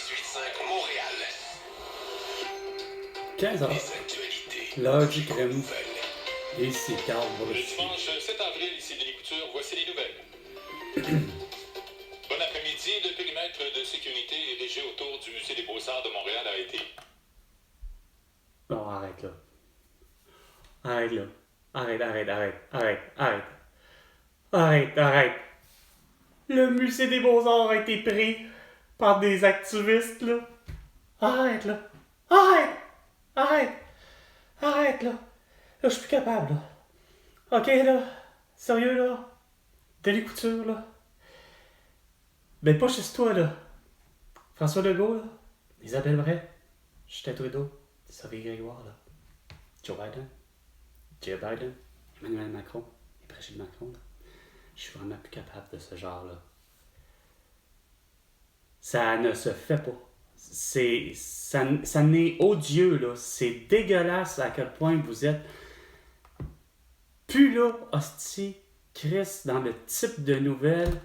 98.5 Montréal. 15h. Les actualités. L'heure du crime. Nouvelles. Et c'est Carl Le Brochu. dimanche 7 avril, ici Denis Couture, voici les nouvelles. Bon après-midi, le périmètre de sécurité érigé autour du Musée des Beaux-Arts de Montréal a été... Non, arrête là. Arrête là. Arrête. Le musée des Beaux-Arts a été pris par des activistes, là. Arrête là. Arrête là. Là, je suis plus capable, là. Ok, là. Sérieux, là. Denis Couture, là. Ben, pas juste toi, là. François Legault, là. Isabelle Bray. Justin Trudeau. Sophie Grégoire, là. Joe Biden. Emmanuel Macron. Et Brigitte Macron, là. Je suis vraiment plus capable de ce genre-là. Ça ne se fait pas. Ça n'est odieux, là. C'est dégueulasse à quel point vous êtes plus là, hostie, Chris, dans le type de nouvelles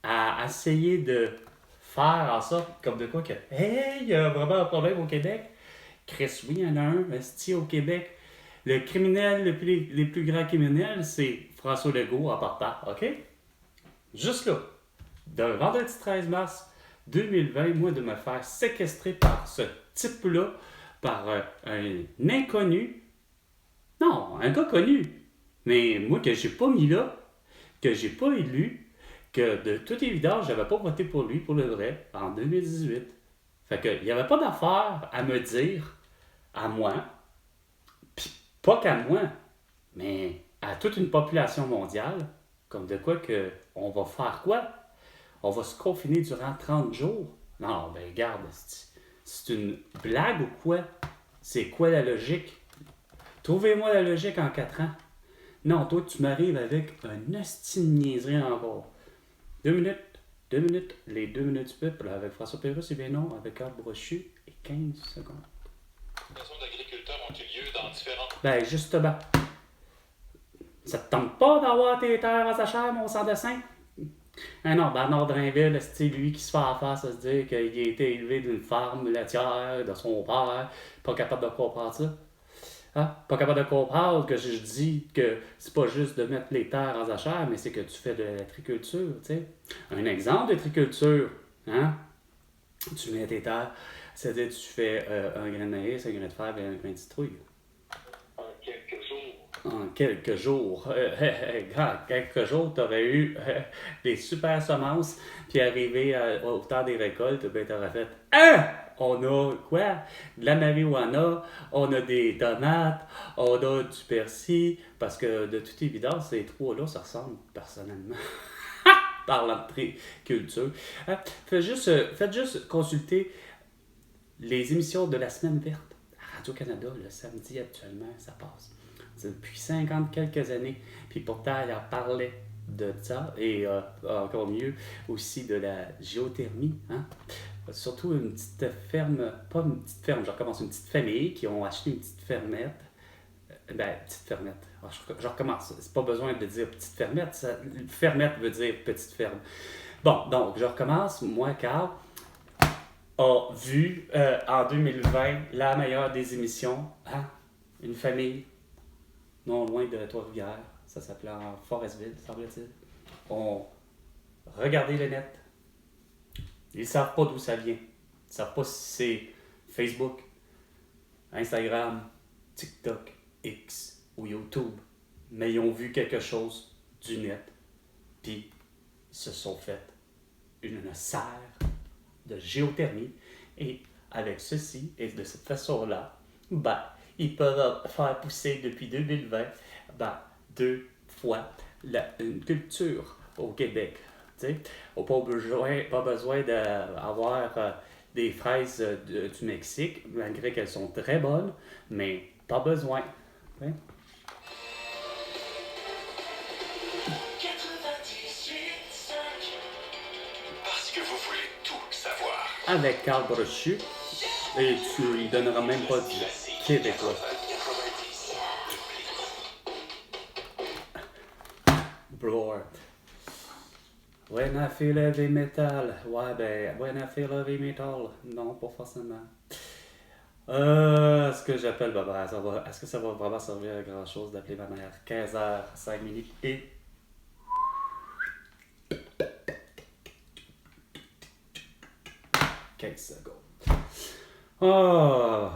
à essayer de faire en sorte, comme de quoi que, hey, il y a vraiment un problème au Québec. Chris, oui, il y en a un, hostie, au Québec. Le criminel, les plus grands criminels, c'est François Legault en partant, ok? Juste là, de vendredi 13 mars 2020, moi, de me faire séquestrer par ce type-là, par un inconnu. Non, un gars connu. Mais moi, que j'ai pas mis là, que j'ai pas élu, que de toute évidence, j'avais pas voté pour lui, pour le vrai, en 2018. Fait que, il n'y avait pas d'affaire à me dire, à moi, pis pas qu'à moi, mais à toute une population mondiale, comme de quoi que, on va faire quoi? On va se confiner durant 30 jours? Non, ben regarde, c'est une blague ou quoi? C'est quoi la logique? Trouvez-moi la logique en 4 ans. Non, toi, tu m'arrives avec un hostie de niaiserie encore. 2 minutes, les 2 minutes du peuple, avec François Pérusse et bien non, avec Carl Brochu, et 15 secondes. Les consultations d'agriculteurs ont eu lieu dans différents... Ben, justement, ça te tente pas d'avoir tes terres à sa chair, mon sang de saint? Ah non, Bernard Drinville, c'est lui qui se fait à face à se dire qu'il a été élevé d'une ferme laitière de son père, pas capable de comprendre ça. Hein? Pas capable de comprendre que je dis que c'est pas juste de mettre les terres en jachère, mais c'est que tu fais de l'agriculture, tu sais. Un exemple d'agriculture, hein? Tu mets tes terres, c'est-à-dire tu fais un grain de maïs, un grain de fèvre et un grain de citrouille. En quelques jours, tu aurais eu des super semences, puis arrivé au temps des récoltes, ben tu aurais fait « Hein? On a quoi? De la marijuana, on a des tomates, on a du persil, parce que de toute évidence, ces trois-là, ça ressemble personnellement. Parlant de culture. Faites juste consulter les émissions de la Semaine verte à Radio-Canada, le samedi actuellement, ça passe. C'est depuis 50 quelques années. Puis pourtant, elle en parlait de ça. Et encore mieux, aussi de la géothermie. Hein? Surtout une petite ferme, pas une petite ferme, je recommence, une petite famille qui ont acheté une petite fermette. Petite fermette. Alors, je recommence. C'est pas besoin de dire petite fermette. Fermette veut dire petite ferme. Bon, donc, je recommence. Moi, Carl, a vu en 2020 la meilleure des émissions. Hein? Une famille non loin de Trois-Rivières. Ça s'appelait en Forestville, semble-t-il. On regardait le net. Ils ne savent pas d'où ça vient. Ils ne savent pas si c'est Facebook, Instagram, TikTok, X ou YouTube. Mais ils ont vu quelque chose du net. Puis ils se sont fait une serre de géothermie. Et avec ceci, et de cette façon-là, ils peuvent faire pousser depuis 2020 2 fois une culture au Québec. On n'a pas besoin d'avoir des fraises du Mexique, malgré qu'elles sont très bonnes, mais pas besoin. Hein? 98.5 Parce que vous voulez tout savoir. Avec Carl Brochu, et tu lui donneras même pas du québécois. Blower. When I feel heavy metal. Ouais, ben, when I feel heavy metal. Non, pas forcément. Ce que j'appelle, est-ce que ça va vraiment servir à grand chose d'appeler ma mère 15h, 5 minutes et. secondes. Oh!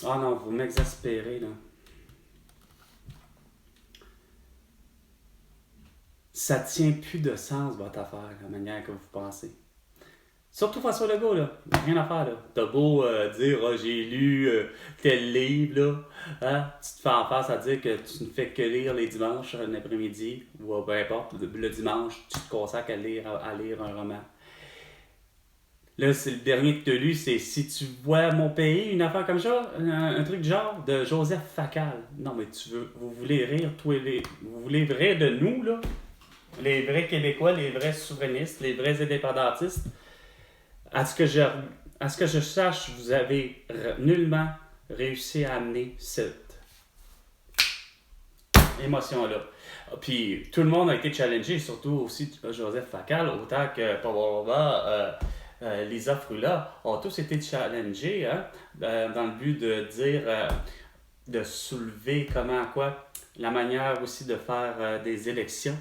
Ah non, vous m'exaspérez, là. Ça tient plus de sens, votre affaire, la manière que vous pensez. Surtout François Legault, là. Rien à faire, là. T'as beau dire, j'ai lu tel livre, là. Hein? Tu te fais en face à dire que tu ne fais que lire les dimanches, l'après-midi, ou peu importe, le dimanche, tu te consacres à lire un roman. Là, c'est le dernier que tu as lu, c'est Si tu vois mon pays, une affaire comme ça, un truc genre de Joseph Facal. Non, mais vous voulez rire, vous voulez rire de nous, là, les vrais Québécois, les vrais souverainistes, les vrais indépendantistes. À ce que je sache, vous avez nullement réussi à amener cette émotion-là. Puis tout le monde a été challengé, surtout aussi Joseph Facal, autant que Lisa Frula ont tous été challengés dans le but de dire, de soulever la manière aussi de faire des élections,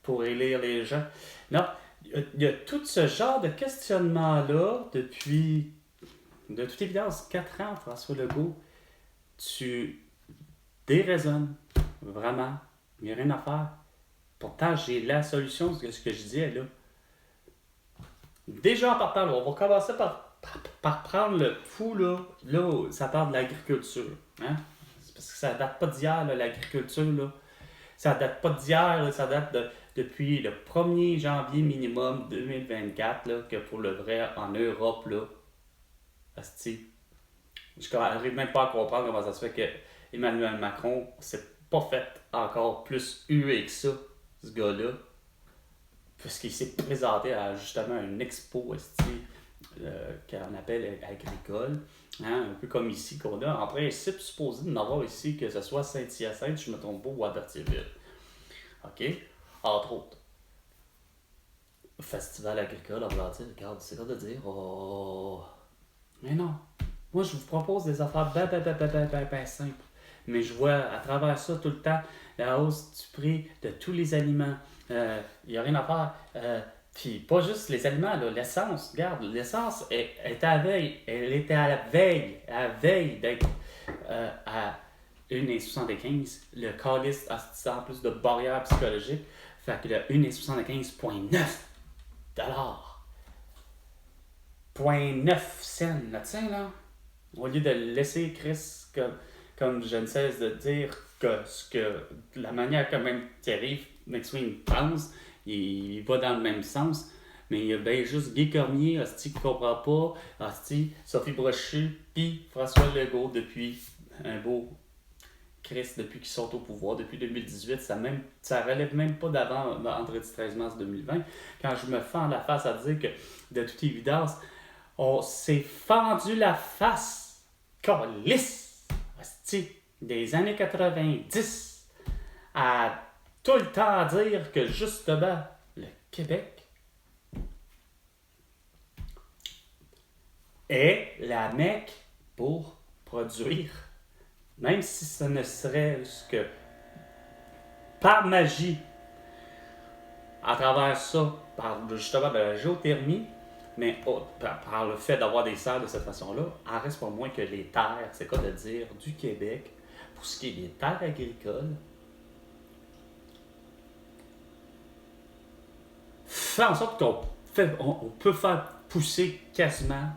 pour élire les gens. Non, il y a tout ce genre de questionnement-là depuis, de toute évidence, 4 ans, François Legault. Tu déraisonnes, vraiment. Il n'y a rien à faire. Pourtant, j'ai la solution de ce que je disais là. Déjà en partant, là, on va commencer par prendre le fou, là ça parle de l'agriculture. Hein? C'est parce que ça date pas d'hier, là, l'agriculture. Là. Ça date pas d'hier, là, ça date depuis le 1er janvier minimum 2024, là, que pour le vrai, en Europe, là, asti, je n'arrive même pas à comprendre comment ça se fait que Emmanuel Macron s'est pas fait encore plus hué que ça, ce gars-là. Parce qu'il s'est présenté à justement une expo qu'on appelle agricole, hein, un peu comme ici qu'on a. En principe, supposé d'en avoir ici, que ce soit Saint-Hyacinthe, je me trompe pas, ou Albertville. OK? Entre autres. Festival agricole, on va dire, regarde, c'est quoi de dire? Oh. Mais non. Moi, je vous propose des affaires ben simples. Mais je vois à travers ça tout le temps la hausse du prix de tous les aliments. Il n'y a rien à faire. Puis pas juste les aliments, là, l'essence. Regarde, l'essence est à la veille. Elle était à la veille d'être à 1,75. Le calice a en plus de barrière psychologique. Fait que le 1,75,9 dollars. 0,9 cents, là, tiens, là. Au lieu de laisser Chris comme je ne cesse de dire que la manière que même Thierry McSween pense, il va dans le même sens, mais il y a bien juste Guy Cormier, hostie, qui ne comprend pas, hostie, Sophie Brochu, puis François Legault depuis un beau Chris, depuis qu'ils sont au pouvoir, depuis 2018, ça relève même pas d'avant vendredi 13 mars 2020, quand je me fends la face à dire que, de toute évidence, on s'est fendu la face, calisse, hostie, des années 90, à tout le temps dire que justement, le Québec est la Mecque pour produire, même si ce ne serait que par magie, à travers ça, par justement de la géothermie, mais par le fait d'avoir des serres de cette façon-là, en reste pas moins que les terres, c'est quoi de dire, du Québec, pour ce qui est des terres agricoles, fait en sorte qu'on peut faire pousser quasiment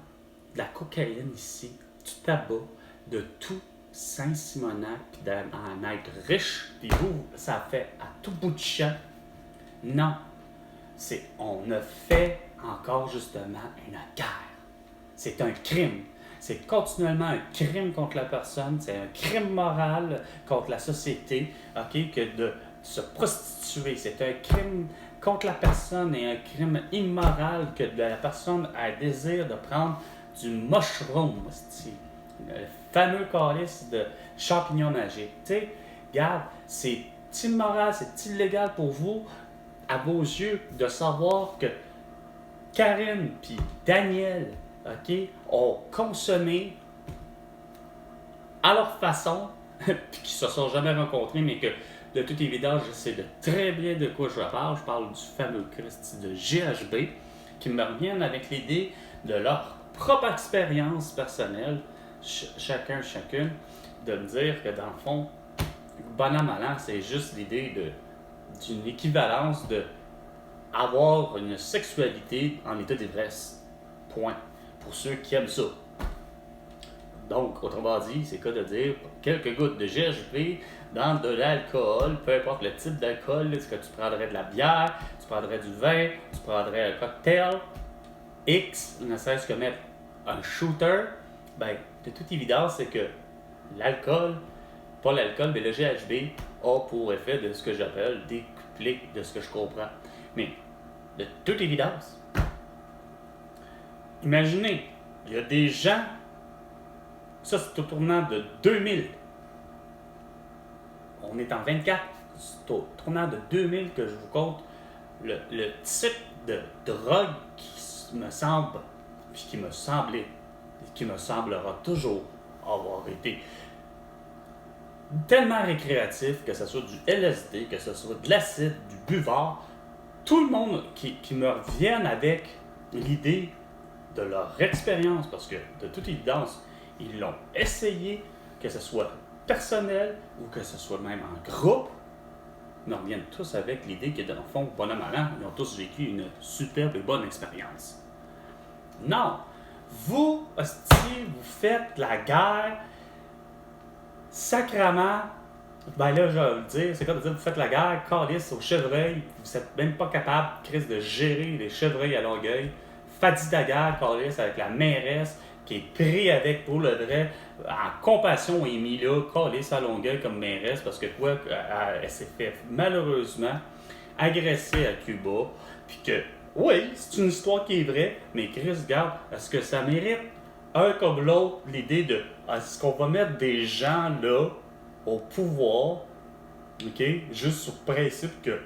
de la cocaïne ici, du tabac, de tout Saint-Simonac, puis d'en être riche, puis vous, ça fait à tout bout de champ. Non, on a fait encore justement une guerre. C'est un crime. C'est continuellement un crime contre la personne, c'est un crime moral contre la société, ok, que de se prostituer. C'est un crime contre la personne et un crime immoral que la personne a le désir de prendre du mushroom, le fameux calice de champignons magiques. Tu sais, regarde, c'est immoral, c'est illégal pour vous à vos yeux de savoir que Karine puis Daniel, OK, ont consommé à leur façon, puis qu'ils se sont jamais rencontrés, mais que de toute évidence, je sais de très bien de quoi je parle. Je parle du fameux Christy de GHB, qui me reviennent avec l'idée de leur propre expérience personnelle, chacune, de me dire que dans le fond, bon an, mal an, c'est juste l'idée d'une équivalence de avoir une sexualité en état d'ivresse. Point. Pour ceux qui aiment ça. Donc, autrement dit, c'est quoi de dire quelques gouttes de GHB dans de l'alcool, peu importe le type d'alcool, est-ce que tu prendrais de la bière, tu prendrais du vin, tu prendrais un cocktail, X, ne serait-ce que mettre un shooter, ben, de toute évidence, c'est que l'alcool, pas l'alcool, mais le GHB a pour effet de ce que j'appelle décupler de ce que je comprends. Mais, de toute évidence, imaginez, il y a des gens, ça c'est au tournant de 2000, on est en 24, c'est au tournant de 2000 que je vous compte le type de drogue qui me semble, puis qui me semblait, et qui me semblera toujours avoir été tellement récréatif, que ce soit du LSD, que ce soit de l'acide, du buvard, tout le monde qui me revienne avec l'idée de leur expérience, parce que de toute évidence, ils l'ont essayé, que ce soit personnel ou que ce soit même en groupe, nous reviennent tous avec l'idée que, dans le fond, bon an, mal an, ils ont tous vécu une superbe et bonne expérience. Non! Vous, hostie, vous faites la guerre sacrament. Ben là, je vais vous le dire, c'est quoi de dire, vous faites la guerre, calice aux chevreuils, vous n'êtes même pas capable, Chris, de gérer les chevreuils à Longueuil. Fadi Daguerre, calice, avec la mairesse, qui est pris avec, pour le vrai, en compassion et mis là, calice à Longueuil comme mairesse, parce que quoi, elle s'est fait malheureusement agresser à Cuba, puis que, oui, c'est une histoire qui est vraie, mais Chris, regarde, est-ce que ça mérite un comme l'autre l'idée de, est-ce qu'on va mettre des gens là, au pouvoir, OK, juste sur principe que,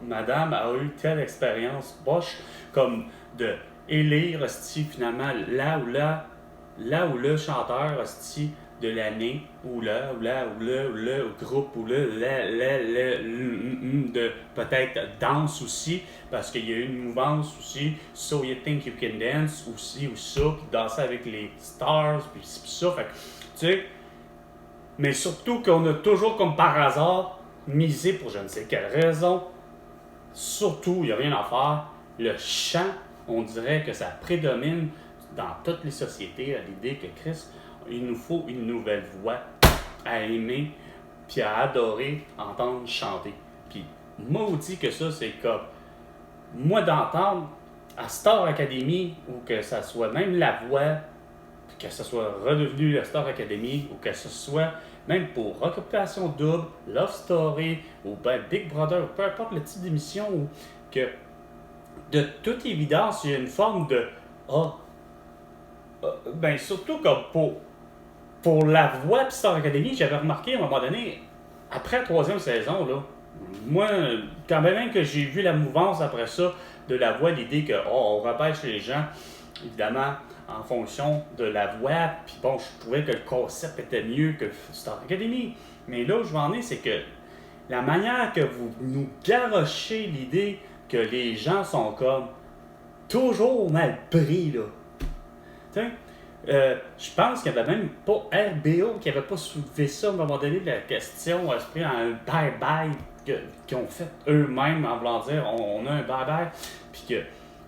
madame a eu telle expérience boche, comme de élire, hostie, finalement, là où le chanteur, hostie, de l'année, ou le groupe, ou de peut-être danse aussi, parce qu'il y a eu une mouvance aussi, So You Think You Can Dance, aussi, ou ça, qui dansait avec les stars, puis ça, fait que, tu sais, mais surtout qu'on a toujours, comme par hasard, misé pour je ne sais quelle raison, surtout, il n'y a rien à faire, le chant, on dirait que ça prédomine dans toutes les sociétés à l'idée que Christ, il nous faut une nouvelle voix à aimer, puis à adorer, entendre chanter. Puis maudit que ça, c'est comme, moi d'entendre à Star Academy, ou que ça soit même la voix, que ce soit redevenu la Star Academy, ou que ce soit même pour Occupation Double, Love Story, ou ben Big Brother, ou peu importe le type d'émission, ou que de toute évidence, il y a une forme de ben surtout comme pour la voix de Star Academy, j'avais remarqué à un moment donné, après la 3e saison, là, moi, quand même que j'ai vu la mouvance après ça, de la voix, l'idée que on repêche les gens, évidemment, en fonction de la voix, puis bon, je trouvais que le concept était mieux que Star Academy. Mais là où je vais en venir, c'est que la manière que vous nous garochez l'idée que les gens sont comme toujours mal pris, là. Tu sais, je pense qu'il n'y avait même pas RBO qui n'avait pas soulevé ça à un moment donné de la question à se prendre un bye-bye qu'ils ont fait eux-mêmes en voulant dire on a un bye-bye, puis que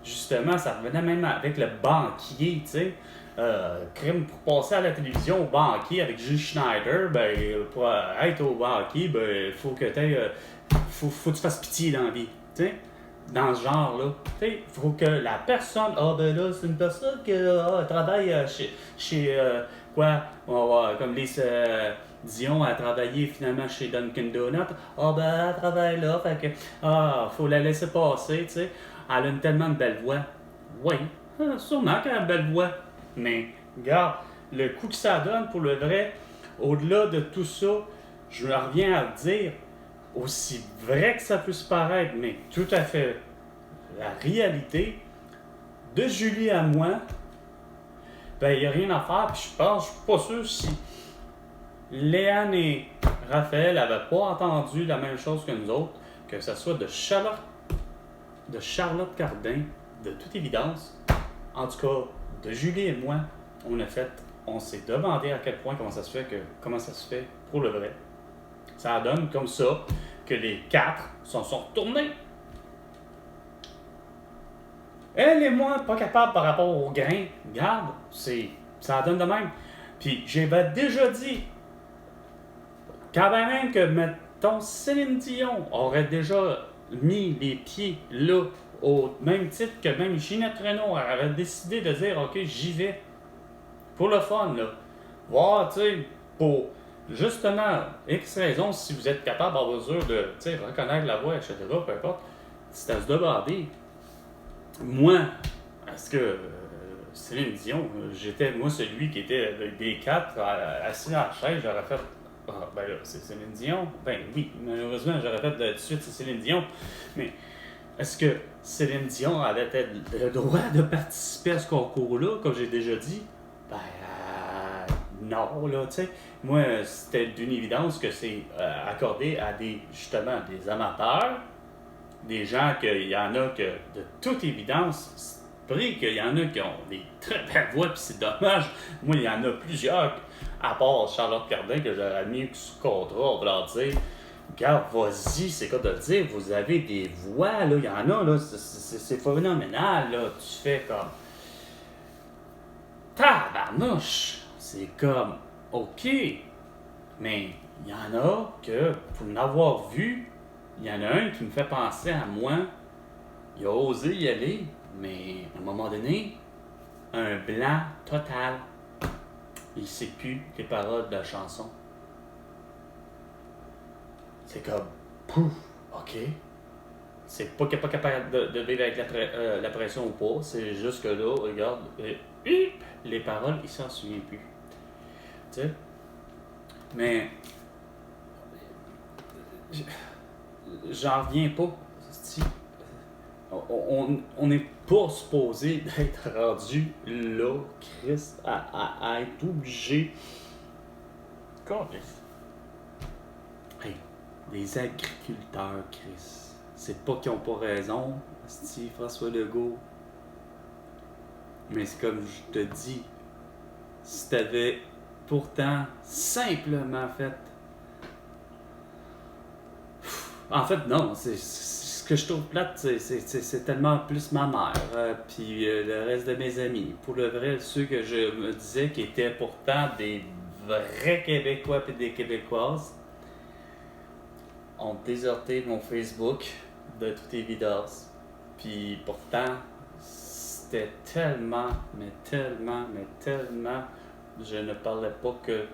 justement ça revenait même avec le banquier, tu sais. Crime pour passer à la télévision au banquier avec Jules Schneider, ben pour être au banquier, ben faut que faut que tu fasses pitié dans la vie, tu sais. Dans ce genre-là. Tu sais, il faut que la personne, ben là, c'est une personne qui travaille chez comme Lise Dion a travaillé finalement chez Dunkin' Donuts. Ben, elle travaille là, fait que, faut la laisser passer, tu sais. Elle a tellement de belle voix. Oui, sûrement qu'elle a une belle voix. Mais, regarde, le coup que ça donne pour le vrai, au-delà de tout ça, je reviens à dire, aussi vrai que ça puisse paraître, mais tout à fait la réalité, de Julie à moi, ben, il n'y a rien à faire. Puis je suis pas sûr si Léane et Raphaël n'avaient pas entendu la même chose que nous autres, que ce soit de Charlotte Cardin, de toute évidence. En tout cas, de Julie et moi, on s'est demandé à quel point comment ça se fait pour le vrai. Ça donne comme ça que les 4 sont retournés. Elle et moi, pas capables par rapport au grain. Regarde, ça donne de même. Puis j'avais déjà dit, quand même que, mettons, Céline Dion aurait déjà mis les pieds là, au même titre que même Ginette Renault avait décidé de dire, OK, j'y vais. Pour le fun, là. Voir, tu sais, pour justement, X raisons, si vous êtes capable à mesure de, tu sais, reconnaître la voix, etc., peu importe, c'est à se demander. Moi, est-ce que Céline Dion, j'étais, moi, celui qui était des 4 assis à la chaise, j'aurais fait, ben là, c'est Céline Dion? Ben oui, malheureusement, j'aurais fait de suite, c'est Céline Dion. Mais est-ce que Céline Dion avait le droit de participer à ce concours-là, comme j'ai déjà dit? Ben, non, là, tu sais. Moi, c'était d'une évidence que c'est accordé à justement, des amateurs, des gens qu'il y en a que, de toute évidence, pris qu'il y en a qui ont des très belles voix, puis c'est dommage. Moi, il y en a plusieurs, à part Charlotte Cardin, que j'aurais mis sous contrat, on va leur dire, regarde, vas-y, c'est quoi de le dire, vous avez des voix, là, il y en a, là, c'est phénoménal, là, tu fais comme... Tabarnouche! C'est comme, OK, mais il y en a que, pour l'avoir vu, il y en a un qui me fait penser à moi. Il a osé y aller, mais à un moment donné, un blanc total. Il ne sait plus les paroles de la chanson. C'est comme, pouf, OK. C'est pas capable de vivre avec la pression ou pas. C'est juste que là, regarde, les paroles, il s'en souvient plus. Tu sais? Mais j'en reviens pas. On n'est pas supposé d'être rendu là, Chris, à être obligé. Hey, les agriculteurs, Chris, c'est pas qu'ils n'ont pas raison, François Legault. Mais c'est comme je te dis, si t'avais pourtant simplement fait. En fait, non, ce que je trouve plate, c'est tellement plus ma mère, puis le reste de mes amis. Pour le vrai, ceux que je me disais qui étaient pourtant des vrais Québécois et des Québécoises, ont déserté mon Facebook, de toute évidence. Puis pourtant, c'était tellement, je ne parlais pas que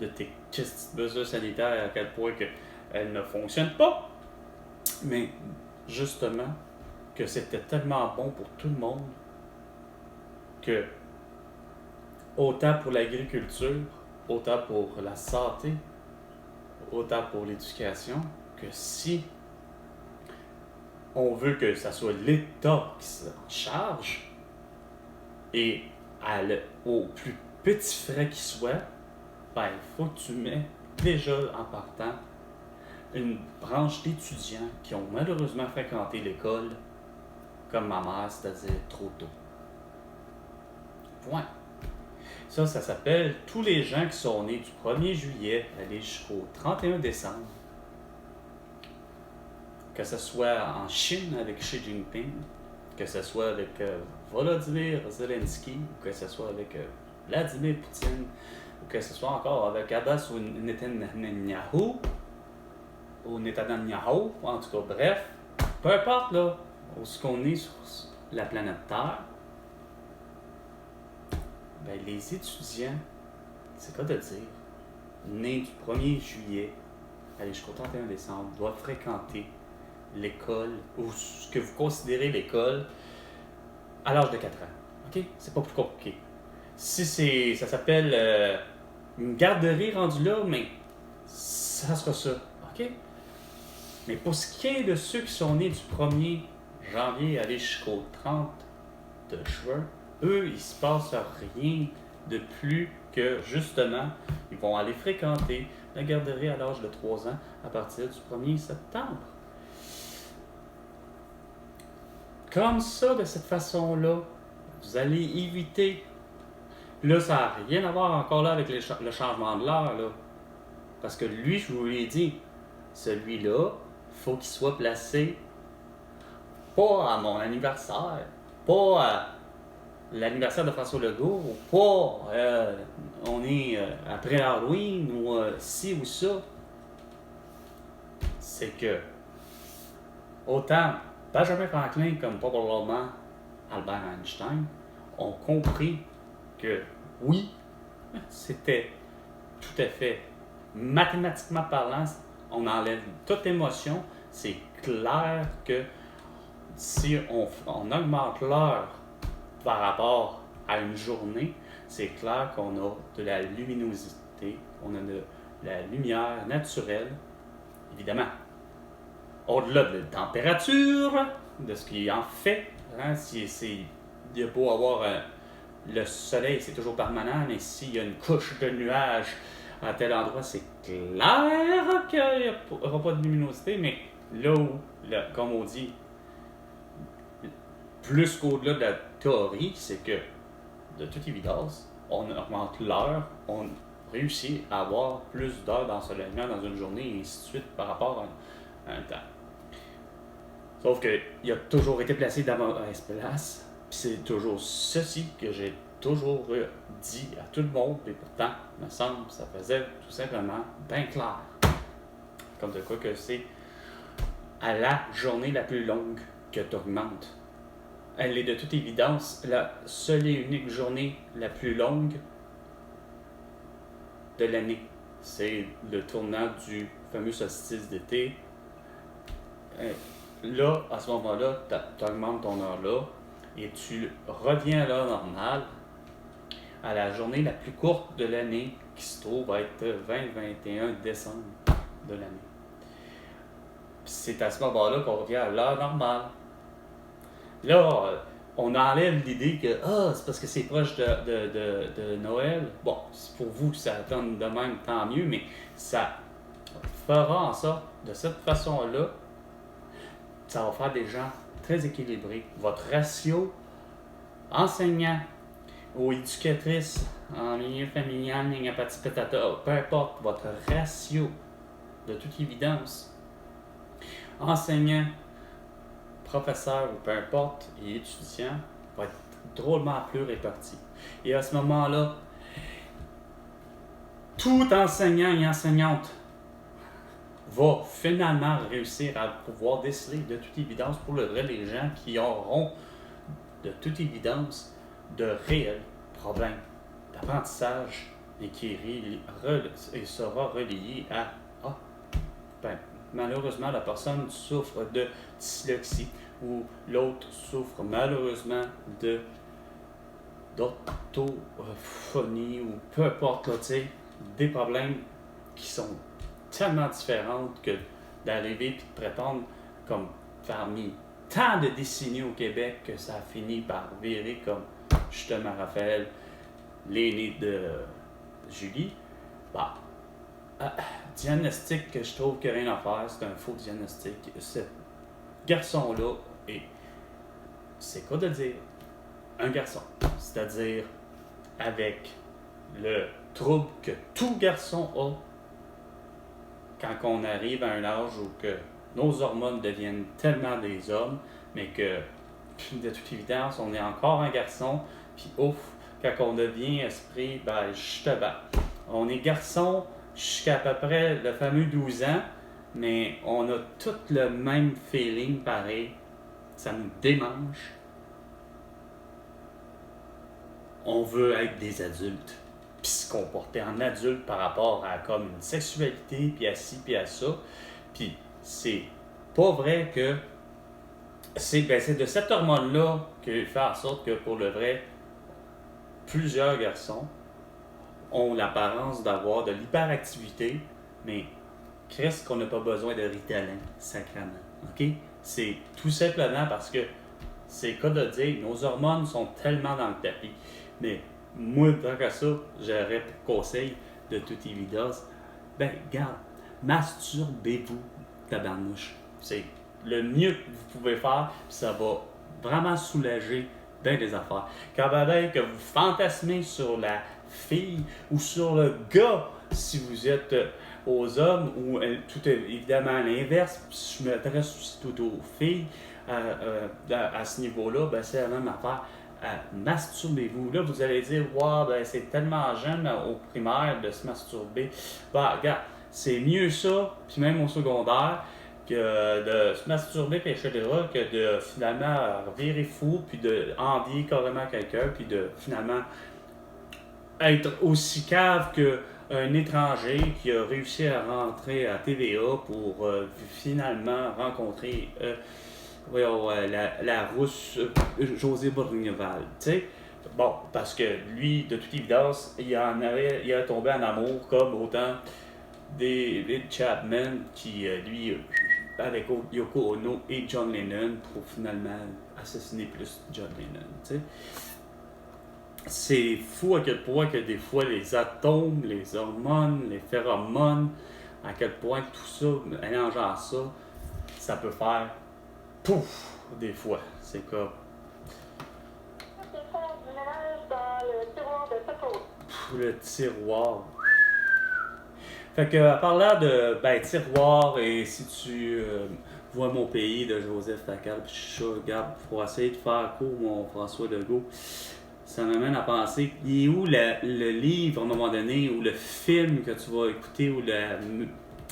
de tes petites mesures sanitaires, à quel point que elles ne fonctionnent pas, mais justement que c'était tellement bon pour tout le monde que autant pour l'agriculture, autant pour la santé, autant pour l'éducation, que si on veut que ça soit l'État qui s'en charge et au plus petit frais qu'il soit, ben il faut que tu mets déjà en partant une branche d'étudiants qui ont malheureusement fréquenté l'école comme ma mère, c'est-à-dire trop tôt. Point. Ça s'appelle tous les gens qui sont nés du 1er juillet aller jusqu'au 31 décembre. Que ce soit en Chine avec Xi Jinping, que ce soit avec Volodymyr Zelensky, ou que ce soit avec Vladimir Poutine, ou que ce soit encore avec Abbas ou Netanyahu, en tout cas, bref, peu importe là, où ce qu'on est sur la planète Terre, ben, les étudiants, c'est quoi de dire, nés du 1er juillet, aller jusqu'au 31 décembre, doivent fréquenter l'école, ou ce que vous considérez l'école, à l'âge de 4 ans. OK? C'est pas plus compliqué. Si ça s'appelle une garderie rendue là, mais ça sera ça. OK? Mais pour ce qui est de ceux qui sont nés du 1er janvier aller jusqu'au 30 de juin, eux, il ne se passe rien de plus que, justement, ils vont aller fréquenter la garderie à l'âge de 3 ans à partir du 1er septembre. Comme ça, de cette façon-là, vous allez éviter. Là, ça n'a rien à voir encore là avec le changement de l'heure, là. Parce que lui, je vous l'ai dit, celui-là, il faut qu'il soit placé pas à mon anniversaire, pas à l'anniversaire de François Legault, pas on est après Halloween ou ci ou ça. C'est que autant Benjamin Franklin comme probablement Albert Einstein ont compris que oui, c'était tout à fait mathématiquement parlant, on enlève toute émotion. C'est clair que si on augmente l'heure par rapport à une journée, c'est clair qu'on a de la luminosité, on a de la lumière naturelle, évidemment. Au-delà de la température, de ce qui en fait, hein, il y a beau avoir le soleil, c'est toujours permanent, mais s'il y a une couche de nuages à tel endroit, c'est clair qu'il n'y aura pas de luminosité, mais là où, comme on dit, plus qu'au-delà de la théorie, c'est que, de toute évidence, on augmente l'heure, on réussit à avoir plus d'heures d'ensoleillement dans une journée, et ainsi de suite, par rapport à un temps. Sauf qu'il a toujours été placé dans ma mauvaise place, puis c'est toujours ceci que j'ai toujours dit à tout le monde, et pourtant, il me semble, ça faisait tout simplement bien clair. Comme de quoi que c'est à la journée la plus longue que tu augmentes. Elle est de toute évidence la seule et unique journée la plus longue de l'année. C'est le tournant du fameux solstice d'été. Là, à ce moment-là, tu augmentes ton heure là et tu reviens à l'heure normale à la journée la plus courte de l'année qui se trouve à être 20-21 décembre de l'année. C'est à ce moment-là qu'on revient à l'heure normale. Là, on enlève l'idée que c'est parce que c'est proche de Noël. Bon, c'est pour vous que ça donne de même, tant mieux, mais ça fera en sorte, de cette façon-là, ça va faire des gens très équilibrés. Votre ratio enseignant ou éducatrice en milieu familial, peu importe votre ratio, de toute évidence, enseignant, professeur ou peu importe, et étudiant, va être drôlement plus réparti. Et à ce moment-là, tout enseignant et enseignante va finalement réussir à pouvoir déceler de toute évidence, pour le vrai, les gens qui auront de toute évidence de réels problèmes d'apprentissage et qui sera relié à malheureusement la personne souffre de dyslexie ou l'autre souffre malheureusement d'orthophonie ou peu importe, là, des problèmes qui sont tellement différents que d'arriver et de prétendre comme parmi tant de décennies au Québec que ça a fini par virer comme justement Raphaël, l'aîné de Julie. Diagnostic que je trouve qu'il n'y a rien à faire, c'est un faux diagnostic. Ce garçon-là c'est quoi de dire un garçon, c'est-à-dire avec le trouble que tout garçon a quand on arrive à un âge où que nos hormones deviennent tellement des hommes, mais que de toute évidence on est encore un garçon, puis ouf, quand on devient esprit, justement, on est garçon jusqu'à peu près le fameux 12 ans, mais on a tout le même feeling pareil. Ça nous démange. On veut être des adultes, puis se comporter en adulte par rapport à comme une sexualité, puis à ci, puis à ça. Puis c'est pas vrai que c'est de cette hormone-là qui fait en sorte que pour le vrai, plusieurs garçons ont l'apparence d'avoir de l'hyperactivité, mais Chris, qu'on n'a pas besoin de Ritalin, sacrément. OK? C'est tout simplement parce que c'est le cas de dire, nos hormones sont tellement dans le tapis. Mais moi, tant qu'à ça, j'aurais pour conseil de toute évidence, ben, regarde, masturbez-vous, tabarnouche. C'est le mieux que vous pouvez faire, puis ça va vraiment soulager bien des affaires. Quand même que vous fantasmez sur la fille ou sur le gars, si vous êtes aux hommes, ou tout est évidemment à l'inverse, je m'adresse aussi tout aux filles, à ce niveau-là, ben, c'est la même affaire. Masturbez-vous. Là, vous allez dire, wow, ben, c'est tellement jeune au primaire de se masturber. Ben, regarde, c'est mieux ça, puis même au secondaire, que de se masturber, puis etc., que de finalement virer fou, puis de envier carrément quelqu'un, puis de finalement être aussi cave qu'un étranger qui a réussi à rentrer à TVA pour finalement rencontrer la rousse José Bourgneval. Tu sais, bon, parce que lui, de toute évidence, il a tombé en amour comme autant David Chapman qui, lui, avec Yoko Ono et John Lennon pour finalement assassiner plus John Lennon. Tu sais. C'est fou à quel point que des fois les atomes, les hormones, les phéromones, à quel point tout ça, mélangeant ça, ça peut faire pouf des fois. C'est comme. Le tiroir. Fait que, parlant de tiroir, et si tu vois mon pays de Joseph Facal, puis je suis sûr, regarde, pour essayer de faire court mon François Legault, ça m'amène à penser, il est où le livre à un moment donné, ou le film que tu vas écouter, ou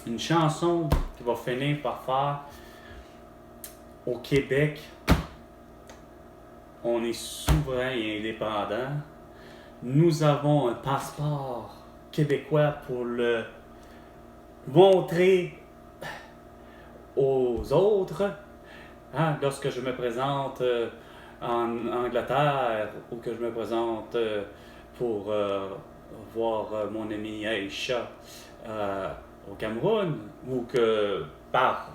une chanson qui va finir par faire au Québec, on est souverain et indépendant. Nous avons un passeport québécois pour le montrer aux autres. Hein, lorsque je me présente en Angleterre ou que je me présente pour voir mon ami Aïcha au Cameroun, ou que par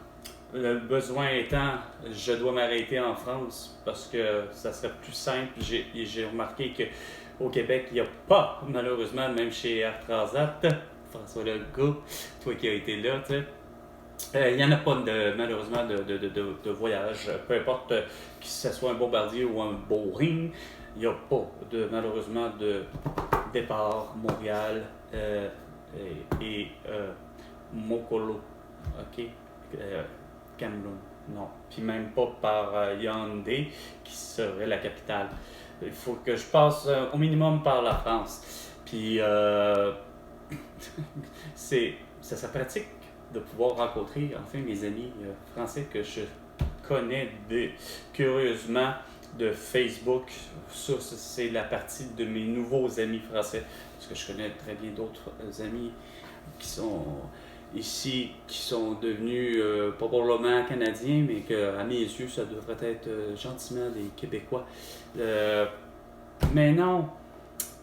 le besoin étant, je dois m'arrêter en France parce que ça serait plus simple. J'ai remarqué qu'au Québec, il n'y a pas, malheureusement, même chez Air Transat, François Legault, toi qui as été là, tu sais, il n'y en a pas malheureusement de voyage, peu importe que ce soit un bombardier ou un Boeing, il n'y a pas malheureusement de départ Montréal et Mokolo, ok, Cameroun, non, puis même pas par Yaoundé qui serait la capitale. Il faut que je passe au minimum par la France, puis ça serait pratique de pouvoir rencontrer enfin mes amis français que je connais curieusement de Facebook. Ça, c'est la partie de mes nouveaux amis français, parce que je connais très bien d'autres amis qui sont ici, qui sont devenus probablement canadiens, mais qu'à mes yeux, ça devrait être gentiment des Québécois. Mais non,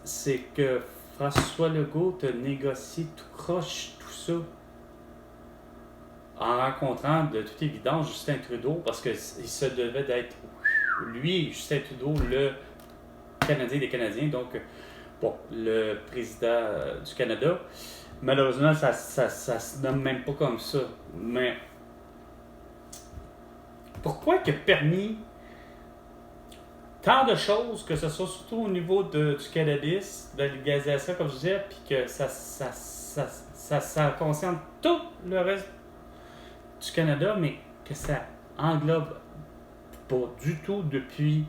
c'est que François Legault te négocie tout croche, tout ça, en rencontrant de toute évidence Justin Trudeau, parce qu'il se devait d'être, lui, Justin Trudeau, le Canadien des Canadiens, donc bon, le président du Canada. Malheureusement, ça se nomme même pas comme ça. Mais pourquoi qu'il a permis tant de choses, que ce soit surtout au niveau du cannabis, de la légalisation, comme je disais, puis que ça concerne tout le reste du Canada, mais que ça englobe pas du tout depuis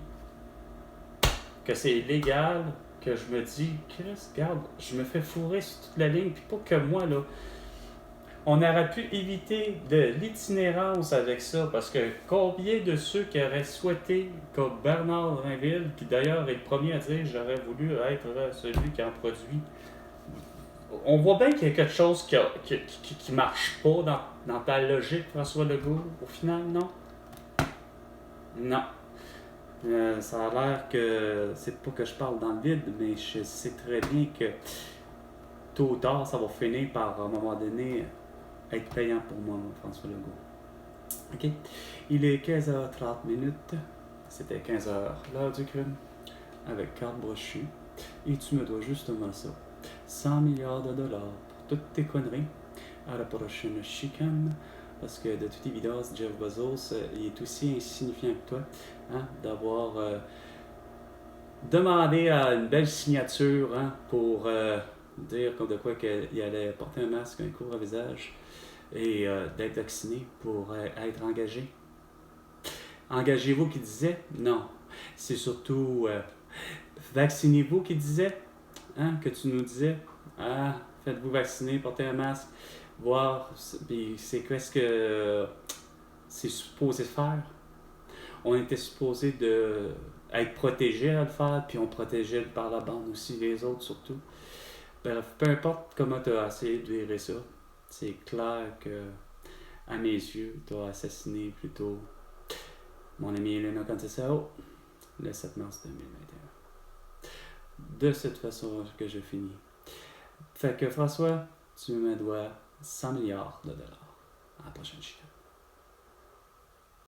que c'est légal, que je me dis, Chris, regarde, je me fais fourrer sur toute la ligne, puis pas que moi, là. On aurait pu éviter de l'itinérance avec ça, parce que combien de ceux qui auraient souhaité, comme Bernard Drinville, qui d'ailleurs est le premier à dire, j'aurais voulu être celui qui en produit. On voit bien qu'il y a quelque chose qui marche pas dans ta logique, François Legault, au final, non? Non. Ça a l'air que c'est pas que je parle dans le vide, mais je sais très bien que tôt ou tard, ça va finir par, à un moment donné, être payant pour moi, François Legault. OK? Il est 15h30. C'était 15h, l'heure du crime, avec Carl Brochu. Et tu me dois justement ça. 100 milliards de dollars pour toutes tes conneries. À la prochaine chicane. Parce que de toute évidence, Jeff Bezos, il est aussi insignifiant que toi, hein, d'avoir demandé à une belle signature, hein, pour dire comme de quoi qu'il allait porter un masque, un couvre-visage et d'être vacciné pour être engagé. Engagez-vous qui disait? Non. C'est surtout vaccinez-vous qui disait, hein, que tu nous disais. Ah, faites-vous vacciner, portez un masque, voir, puis c'est qu'est-ce que c'est supposé faire. On était supposé être protégé à le faire, puis on protégeait par la bande aussi les autres surtout. Bref, peu importe comment tu as essayé de virer ça, c'est clair que, à mes yeux, tu as assassiné plutôt mon ami Elena Contessao le 7 mars 2021. De cette façon que je finis. Fait que François, tu me dois 100 milliards de dollars. À la prochaine chicane.